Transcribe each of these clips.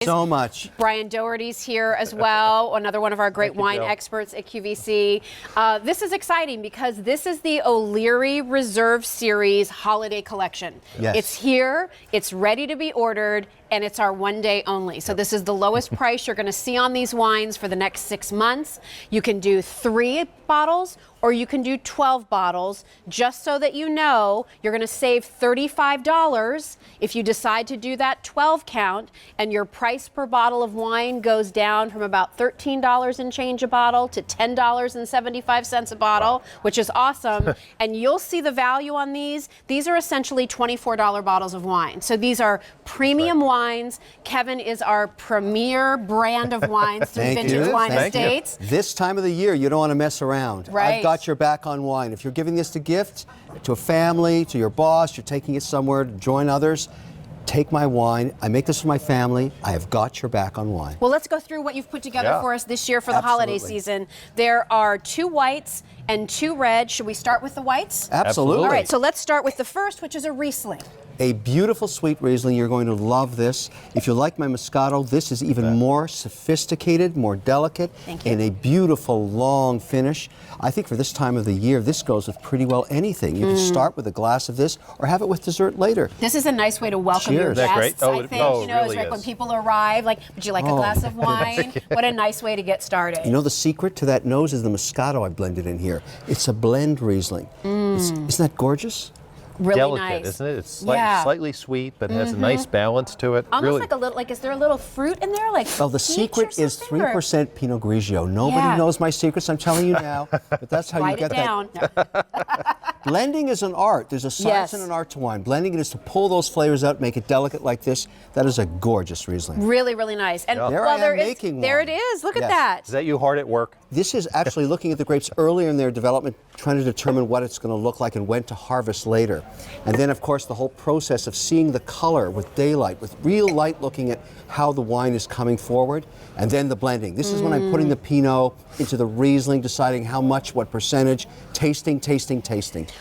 So much. Brian Doherty's here as well, another one of our great wine experts at QVC. This is exciting because this is the O'Leary Reserve Series Holiday Collection. Yes. It's here, it's ready to be ordered, and it's our one day only. So this is the lowest price you're going to see on these wines for the next 6 months. You can do 3 bottles or you can do 12 bottles, just so that you know you're going to save $35 if you decide to do that 12 count, and your price per bottle of wine goes down from about $13 and change a bottle to $10.75 a bottle, which is awesome. And you'll see the value on these. These are essentially $24 bottles of wine. So these are premium wines. Kevin is our premier brand of wines through Vintage Wine Estates. This time of the year, you don't want to mess around. Right. I've got your back on wine. If you're giving this to gift, to a family, to your boss, you're taking it somewhere to join others, take my wine. I make this for my family. I have got your back on wine. Well, let's go through what you've put together for us this year for the holiday season. There are 2 whites and 2 reds. Should we start with the whites? Absolutely. All right, so let's start with the first, which is a Riesling. A beautiful sweet Riesling. You're going to love this. If you like my Moscato, this is even more sophisticated, more delicate, and a beautiful long finish. I think for this time of the year, this goes with pretty well anything. You can start with a glass of this or have it with dessert later. This is a nice way to welcome your guests. Great? Oh, I think, you know, it's like when people arrive, like, would you like a glass of wine? What a nice way to get started. You know, the secret to that nose is the Moscato I blended in here. It's a blend Riesling. Isn't that gorgeous? Really delicate, nice, isn't it? It's slightly sweet, but it has a nice balance to it. Almost really. like a little, like, is there a little fruit in there? Like, well, the secret is 3% Pinot Grigio. Nobody knows my secrets, I'm telling you now, but that's how you get that. Blending is an art. There's a science and an art to wine. Blending it is to pull those flavors out, make it delicate like this. That is a gorgeous Riesling. Really, really nice. And there I am making one. There it is. Look at that. Is that you hard at work? This is actually looking at the grapes earlier in their development, trying to determine what it's going to look like and when to harvest later. And then, of course, the whole process of seeing the color with daylight, with real light, looking at how the wine is coming forward, and then the blending. This is when I'm putting the Pinot into the Riesling, deciding how much, what percentage, tasting,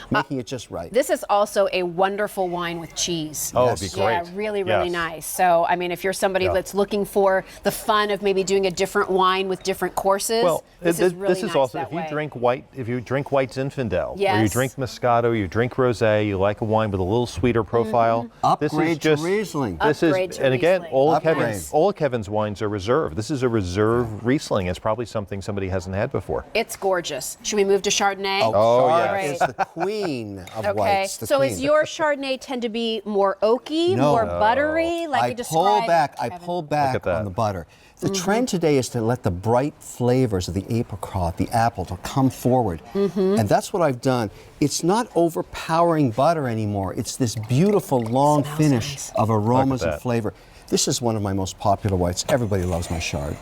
making it just right. This is also a wonderful wine with cheese. Oh, it'd be great. Yeah, really, really nice. So, I mean, if you're somebody that's looking for the fun of maybe doing a different wine with different courses, well, this is really nice also, that if you way. drink white Zinfandel, or you drink Moscato, you drink Rosé, you like a wine with a little sweeter profile. Upgrade to Riesling. This Upgrade is, to and again, Riesling. all of Kevin's wines are reserve. This is a reserve Riesling. It's probably something somebody hasn't had before. It's gorgeous. Should we move to Chardonnay? Chardonnay is the queen of whites. So is your Chardonnay tend to be more oaky, more buttery, like you described? I pull back on the butter. The trend today is to let the bright flavors of the apricot, the apple, to come forward. And that's what I've done. It's not overpowering butter anymore. It's this beautiful long finish of aromas and flavor. This is one of my most popular whites. Everybody loves my Chard.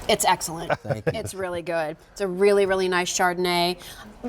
It's excellent. Thank you. It's really good. It's a really, really nice Chardonnay.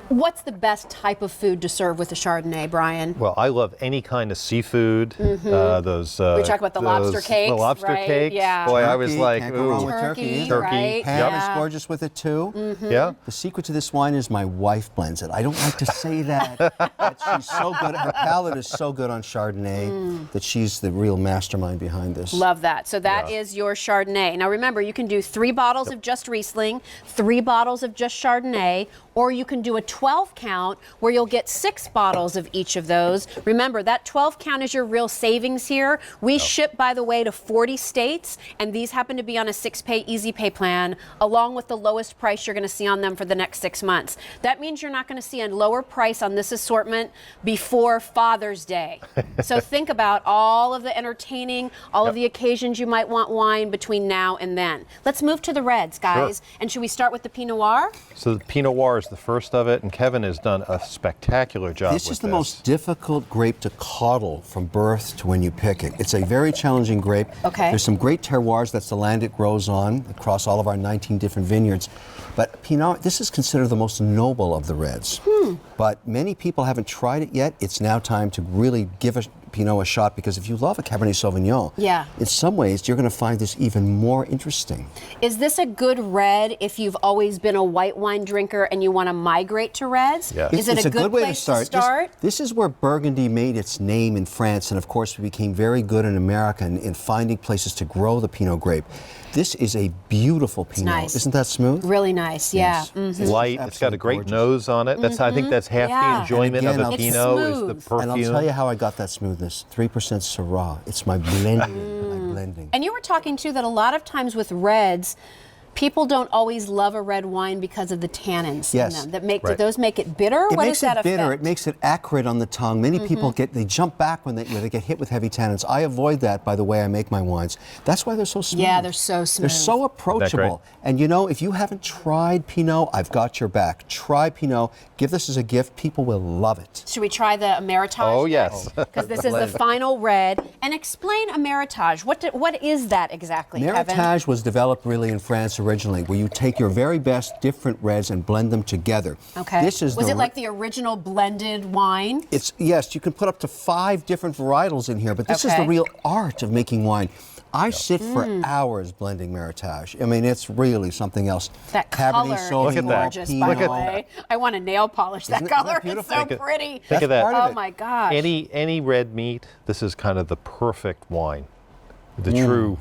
What's the best type of food to serve with a Chardonnay, Brian? Well, I love any kind of seafood. We talk about the lobster cakes, the lobster cakes. Yeah. Boy, I was like, can't go wrong with turkey. Right? Ham is gorgeous with it too. Yeah. The secret to this wine is my wife blends it. I don't like to say that, but she's so good. Her palate is so good on Chardonnay that she's the real mastermind behind this. Love that. So that is your Chardonnay. Now remember, you can do 3 bottles of just Riesling, 3 bottles of just Chardonnay, or you can do a 12 count where you'll get 6 bottles of each of those. Remember, that 12 count is your real savings here. We ship, by the way, to 40 states, and these happen to be on a 6-pay easy pay plan, along with the lowest price you're going to see on them for the next 6 months. That means you're not going to see a lower price on this assortment before Father's Day. So think about all of the entertaining, all of the occasions you might want wine between now and then. Let's move to the reds, guys. And should we start with the Pinot Noir? So the Pinot Noir is the first of it, and Kevin has done a spectacular job with this. This is the most difficult grape to coddle from birth to when you pick it. It's a very challenging grape. There's some great terroirs. That's the land it grows on across all of our 19 different vineyards. But Pinot, this is considered the most noble of the reds. But many people haven't tried it yet. It's now time to really give Pinot a shot, because if you love a Cabernet Sauvignon, in some ways you're going to find this even more interesting. Is this a good red if you've always been a white wine drinker and you want to migrate to reds? Yes. Is it a good way place to start? This is where Burgundy made its name in France, and of course we became very good in America in finding places to grow the Pinot grape. This is a beautiful Pinot. Nice. Isn't that smooth? Really nice, yeah. Yes. Light. It's got a great nose on it. That's I think that's half the enjoyment And again, of a it's Pinot is the smooth. perfume. And I'll tell you how I got that smoothness. 3% Syrah. It's my blending. My blending. And you were talking too that a lot of times with reds, people don't always love a red wine because of the tannins in them. That make, do those make it bitter? It What makes does that it bitter. affect? It makes it acrid on the tongue. Many people they jump back when they get hit with heavy tannins. I avoid that by the way I make my wines. That's why they're so smooth. Yeah, they're so smooth. They're so approachable. And you know, if you haven't tried Pinot, I've got your back. Try Pinot. Give this as a gift. People will love it. Should we try the Meritage? Oh, yes. Because this is the final red. And explain a Meritage. What is that exactly, Kevin? Meritage was developed really in France originally, where you take your very best different reds and blend them together. Okay. This is was it like the original blended wine? Yes, you can put up to 5 different varietals in here, but this is the real art of making wine. I sit for hours blending Meritage. I mean, it's really something else. That Cabernet color Sauvignon, is gorgeous, by Pinot. the way. I want to nail polish that color. It's beautiful? so pretty. Think of that. Oh my gosh. Any red meat, this is kind of the perfect wine. The true.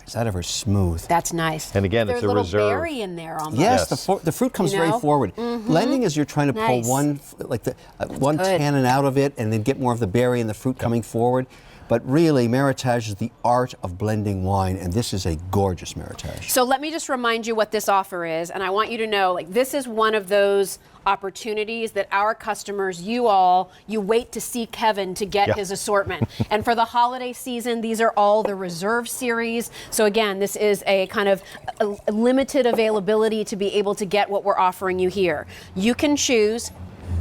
Is that ever smooth? That's nice. And again, There's it's a a little reserve. berry in there almost. Yes, Yes. the fruit comes You know? very forward. Blending is you're trying to pull Nice. one tannin out of it and then get more of the berry and the fruit coming forward. But really, Meritage is the art of blending wine, and this is a gorgeous Meritage. So let me just remind you what this offer is, and I want you to know, like, this is one of those opportunities that our customers, you wait to see Kevin to get his assortment. And for the holiday season, these are all the reserve series. So again, this is a kind of a limited availability to be able to get what we're offering you here. You can choose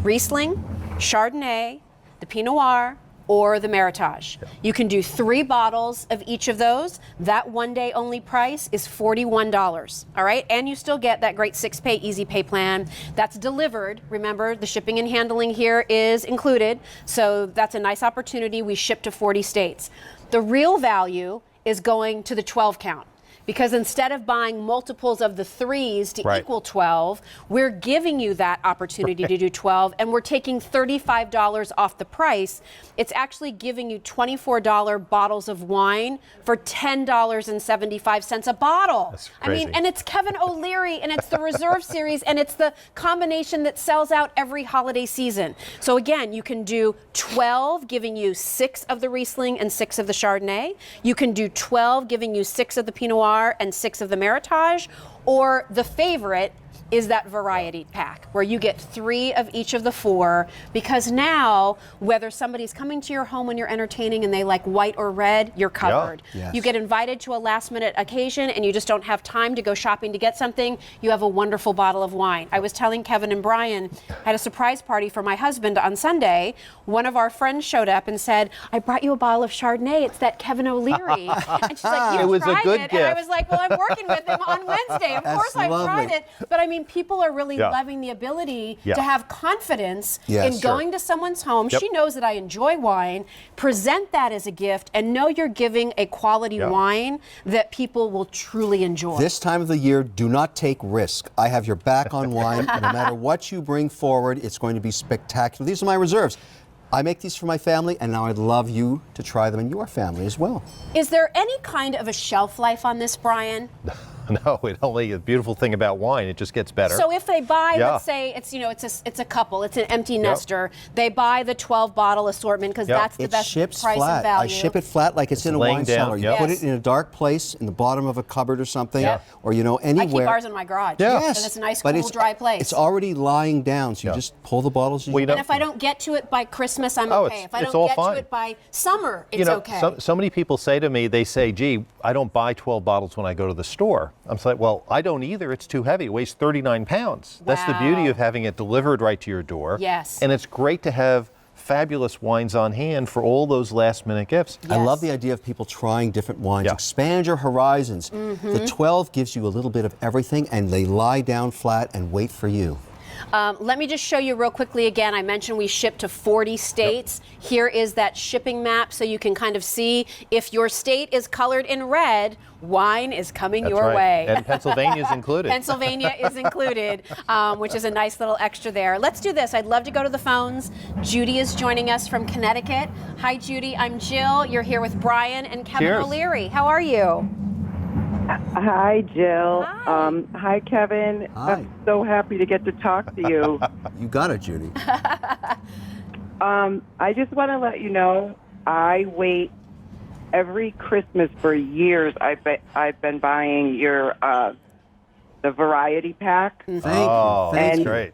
Riesling, Chardonnay, the Pinot Noir, or the Meritage. You can do 3 bottles of each of those. That one day only price is $41, all right? And you still get that great 6-pay easy pay plan. That's delivered. Remember, the shipping and handling here is included. So that's a nice opportunity. We ship to 40 states. The real value is going to the 12 count. Because instead of buying multiples of the 3s to equal 12, we're giving you that opportunity to do 12, and we're taking $35 off the price. It's actually giving you $24 bottles of wine for $10.75 a bottle. That's I mean, crazy. and it's Kevin O'Leary, and it's the Reserve Series, and it's the combination that sells out every holiday season. So again, you can do 12, giving you 6 of the Riesling and 6 of the Chardonnay. You can do 12, giving you 6 of the Pinot Noir and 6 of the Meritage, or the favorite is that variety pack where you get 3 of each of the 4, because now whether somebody's coming to your home when you're entertaining and they like white or red, you're covered. Yes. You get invited to a last minute occasion and you just don't have time to go shopping to get something, you have a wonderful bottle of wine. I was telling Kevin and Brian, I had a surprise party for my husband on Sunday. One of our friends showed up and said, I brought you a bottle of Chardonnay. It's that Kevin O'Leary. And she's like, you It was a tried good it? And I gift. was like, well, I'm working with him on Wednesday. Of That's course I've lovely. tried it. But I mean, people are really Yeah. loving the ability Yeah. to have confidence Yes, in sure. going to someone's home. Yep. She knows that I enjoy wine. Present that as a gift and know you're giving a quality Yeah. wine that people will truly enjoy. This time of the year, do not take risk. I have your back on wine. No matter what you bring forward, it's going to be spectacular. These are my reserves. I make these for my family, and now I'd love you to try them in your family as well. Is there any kind of a shelf life on this, Brian? No, the beautiful thing about wine, it just gets better. So if they buy, Yeah. let's say it's a couple, it's an empty nester. They buy the 12 bottle assortment because that's the It best ships price flat. and value. I ship it flat like it's in a laying wine down, cellar. You yep. put Yes. it in a dark place in the bottom of a cupboard or something, Yep. or I anywhere. keep ours in my garage. Yeah. Yes, And it's a nice, but cool, dry place. It's already lying down, so you Yeah. just pull the bottles. Well, you And if I don't get to it by Christmas, I'm Oh, okay. If I it's don't all get fine. to it by summer, it's okay. so many people say to me, they say, gee, I don't buy 12 bottles when I go to the store. I'm like, well, I don't either. It's too heavy. It weighs 39 pounds. That's the beauty Wow. of having it delivered right to your door. Yes. And it's great to have fabulous wines on hand for all those last minute gifts. I love Yes. the idea of people trying different wines. Yeah. Expand your horizons. Mm-hmm. The 12 gives you a little bit of everything, and they lie down flat and wait for you. Let me just show you real quickly again. I mentioned we ship to 40 states. Here is that shipping map so you can kind of see if your state is colored in red, wine is coming That's your right. way. And Pennsylvania is included. Pennsylvania is included, which is a nice little extra there. Let's do this. I'd love to go to the phones. Judy is joining us from Connecticut. Hi, Judy. I'm Jill. You're here with Brian and Kevin Cheers. O'Leary. How are you? Hi, Jill. Hi. Hi, Kevin. Hi. I'm so happy to get to talk to you. You got it, Judy. I just want to let you know I wait every Christmas for years. I've been buying your the variety pack. Thank Oh, you. Thank that's you. great.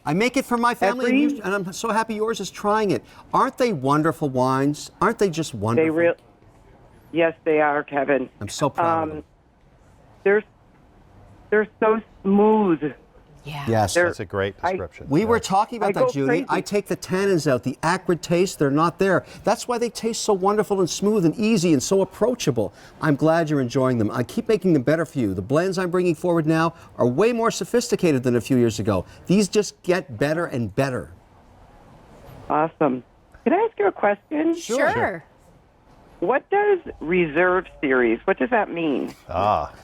I make it for my family, and I'm so happy yours is trying it. Aren't they wonderful wines? Aren't they just wonderful? Yes, they are, Kevin. I'm so proud of them. They're so smooth. Yeah. Yes. That's a great description. We were Yeah. talking about I that, go Judy. crazy. I take the tannins out, the acrid taste, they're not there. That's why they taste so wonderful and smooth and easy and so approachable. I'm glad you're enjoying them. I keep making them better for you. The blends I'm bringing forward now are way more sophisticated than a few years ago. These just get better and better. Awesome. Can I ask you a question? Sure. What does reserve series? What does that mean?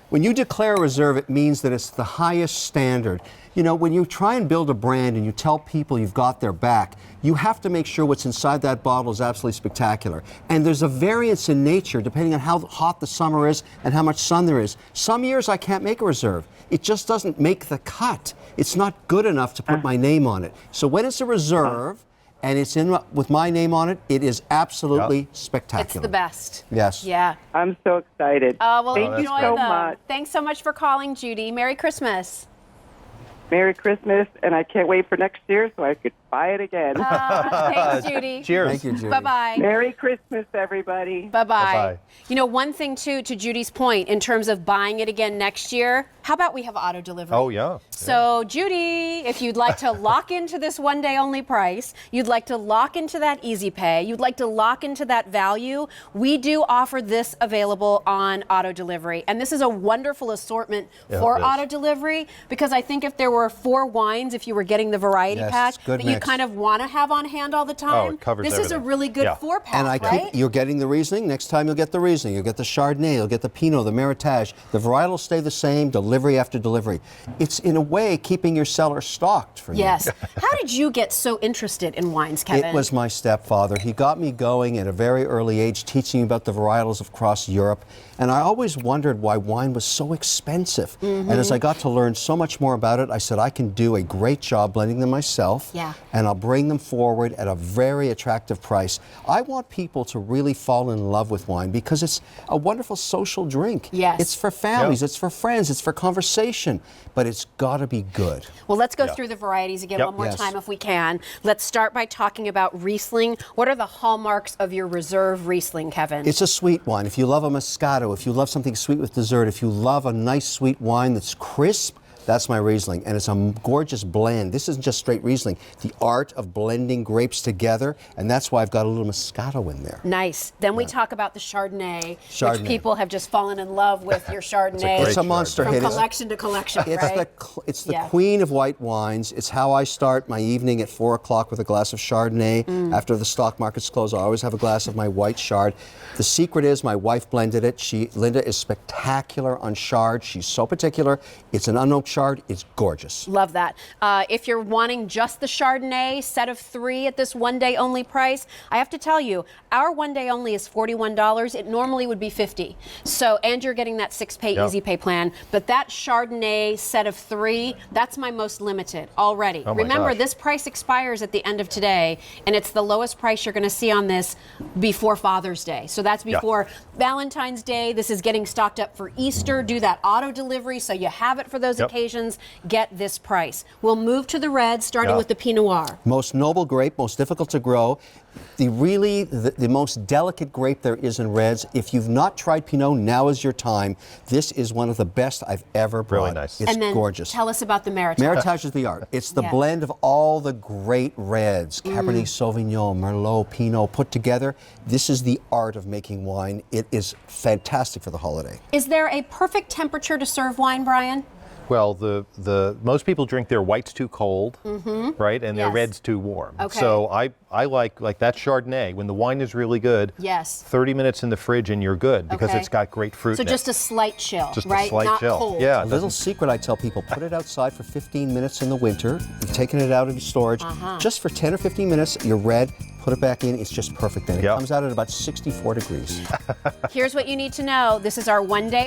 When you declare a reserve, it means that it's the highest standard. You know, when you try and build a brand and you tell people you've got their back, you have to make sure what's inside that bottle is absolutely spectacular. And there's a variance in nature depending on how hot the summer is and how much sun there is. Some years I can't make a reserve. It just doesn't make the cut. It's not good enough to put my name on it. So when it's a reserve, and it's in with my name on it, it is absolutely spectacular. It's the best. Yes. Yeah. I'm so excited. Well, Thank you enjoy so them. much. Thanks so much for calling, Judy. Merry Christmas. Merry Christmas, and I can't wait for next year so I could buy it again. Thanks, Judy. Cheers. Thank you, Judy. Bye-bye. Merry Christmas, everybody. Bye-bye. Bye-bye. You know, one thing, too, to Judy's point, in terms of buying it again next year, how about we have auto delivery? Oh, yeah. So, Judy, if you'd like to lock into this one-day only price, you'd like to lock into that easy pay, you'd like to lock into that value, we do offer this available on auto delivery. And this is a wonderful assortment for it is. auto delivery, because I think if there were 4 wines, if you were getting the variety Yes, pack, good that you mix. kind of want to have on hand all the time, it covers this is a everything. really good Yeah. 4-pack, And right? you're getting the Riesling. Next time you'll get the Riesling. You'll get the Chardonnay. You'll get the Pinot, the Meritage. The varietal will stay the same, delivery after delivery. It's in a way keeping your cellar stocked for you. Yes. How did you get so interested in wines, Kevin? It was my stepfather. He got me going at a very early age, teaching me about the varietals across Europe. And I always wondered why wine was so expensive. And as I got to learn so much more about it, I said I can do a great job blending them myself. Yeah. And I'll bring them forward at a very attractive price. I want people to really fall in love with wine because it's a wonderful social drink. Yes. It's for families, Yeah. it's for friends, it's for conversation, but it's got to be good. Well, let's go through the varieties again Yep. one more Yes. time if we can. Let's start by talking about Riesling. What are the hallmarks of your reserve Riesling, Kevin? It's a sweet wine. If you love a Moscato, if you love something sweet with dessert, if you love a nice sweet wine that's crisp, that's my Riesling. And it's a gorgeous blend. This isn't just straight Riesling. The art of blending grapes together, and that's why I've got a little Moscato in there. Nice. Then we talk about the Chardonnay, which Chardonnay. people have just fallen in love with your Chardonnay. great It's a monster from hit. It's- collection to collection, It's right? it's the Yeah. queen of white wines. It's how I start my evening at 4 o'clock with a glass of Chardonnay. After the stock markets close, I always have a glass of my white Chard. The secret is my wife blended it. Linda is spectacular on Chard. She's so particular. It's an unoaked Chard. It's gorgeous. Love that. If you're wanting just the Chardonnay set of 3 at this one-day only price, I have to tell you, our one-day only is $41. It normally would be $50. So, and you're getting that 6-pay Yep. easy pay plan. But that Chardonnay set of 3, that's my most limited already. Oh my Remember, gosh. this price expires at the end of today, and it's the lowest price you're going to see on this before Father's Day. So that's before Valentine's Day. This is getting stocked up for Easter. Do that auto delivery so you have it for those Yep. occasions. Get this price. We'll move to the red, starting Yeah. with the Pinot Noir. Most noble grape, most difficult to grow. The most delicate grape there is in reds. If you've not tried Pinot, now is your time. This is one of the best I've ever brought. Really nice. It's And then gorgeous. tell us about the Meritage. Meritage is the art. It's the Yeah. blend of all the great reds, Cabernet Sauvignon, Merlot, Pinot, put together. This is the art of making wine. It is fantastic for the holiday. Is there a perfect temperature to serve wine, Brian? Well, the most people drink their whites too cold, right, and their Yes. reds too warm. Okay. So I like that Chardonnay when the wine is really good. Yes. 30 minutes in the fridge and you're good because Okay. it's got great fruit. So in just it. a slight chill, Just right? a slight Not chill. cold. Yeah. A little secret I tell people, put it outside for 15 minutes in the winter. You've taken it out into storage. Just for 10 or 15 minutes, you're red, put it back in, it's just perfect then. It Yep. comes out at about 64 degrees. Here's what you need to know. This is our one-day